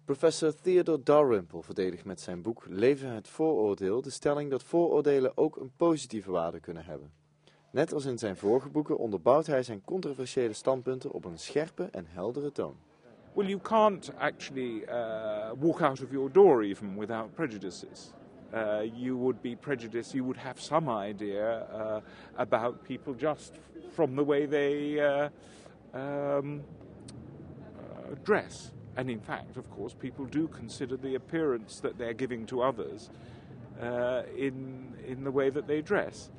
Professor Theodore Dalrymple verdedigt met zijn boek Leve, het vooroordeel de stelling dat vooroordelen ook een positieve waarde kunnen hebben. Net als in zijn vorige boeken onderbouwt hij zijn controversiële standpunten op een scherpe en heldere toon. Well, you can't actually walk out of your door even without prejudices. You would be prejudiced, you would have some idea about people just from the way they dress. And in fact, of course, people do consider the appearance that they're giving to others in the way that they dress.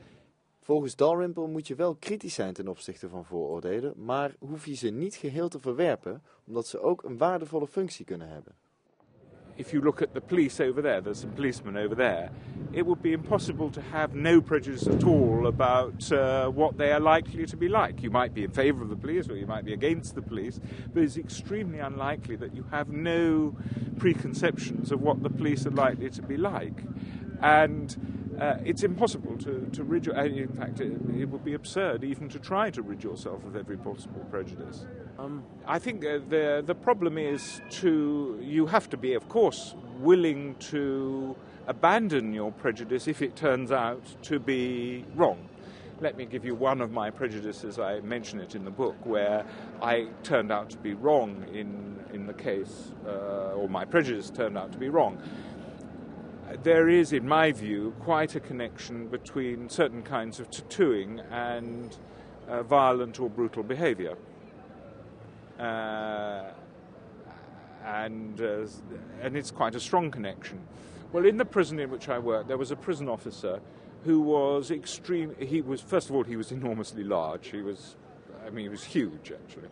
Volgens Dalrymple moet je wel kritisch zijn ten opzichte van vooroordelen, maar hoef je ze niet geheel te verwerpen, omdat ze ook een waardevolle functie kunnen hebben. If you look at the police over there, there's some policemen over there, it would be impossible to have no prejudice at all about what they are likely to be like. You might be in favour of the police or you might be against the police, but it's extremely unlikely that you have no preconceptions of what the police are likely to be like. And it's impossible to rid your... In fact, it would be absurd even to try to rid yourself of every possible prejudice. I think the problem is you have to be, of course, willing to abandon your prejudice if it turns out to be wrong. Let me give you one of my prejudices. I mention it in the book, where I turned out to be wrong in the case, or my prejudice turned out to be wrong. There is, in my view, quite a connection between certain kinds of tattooing and violent or brutal behaviour. And it's quite a strong connection. Well, in the prison in which I worked, there was a prison officer who was extreme. First of all, he was enormously large. He was huge, actually.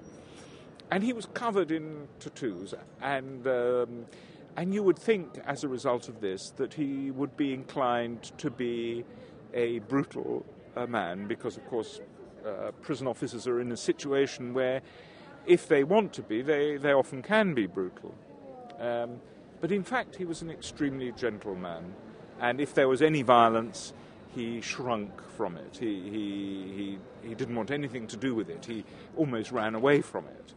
And he was covered in tattoos, and you would think, as a result of this, that he would be inclined to be a brutal man, because, of course, prison officers are in a situation where, if they want to be, they often can be brutal. But in fact, he was an extremely gentle man, and if there was any violence, he shrunk from it. He didn't want anything to do with it. He almost ran away from it.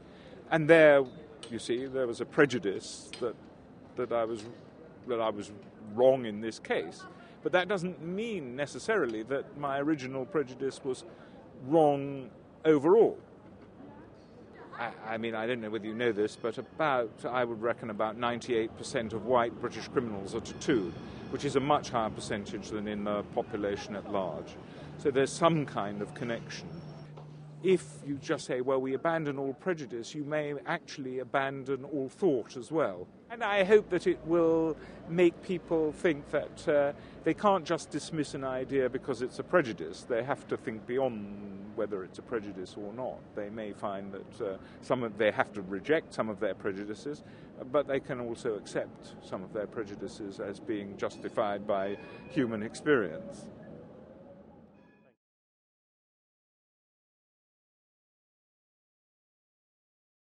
And there, you see, there was a prejudice that I was wrong in this case. But that doesn't mean necessarily that my original prejudice was wrong overall. I don't know whether you know this, but I would reckon about 98% of white British criminals are tattooed, which is a much higher percentage than in the population at large. So there's some kind of connection. If you just say, well, we abandon all prejudice, you may actually abandon all thought as well. And I hope that it will make people think that they can't just dismiss an idea because it's a prejudice. They have to think beyond whether it's a prejudice or not. They may find that they have to reject some of their prejudices, but they can also accept some of their prejudices as being justified by human experience.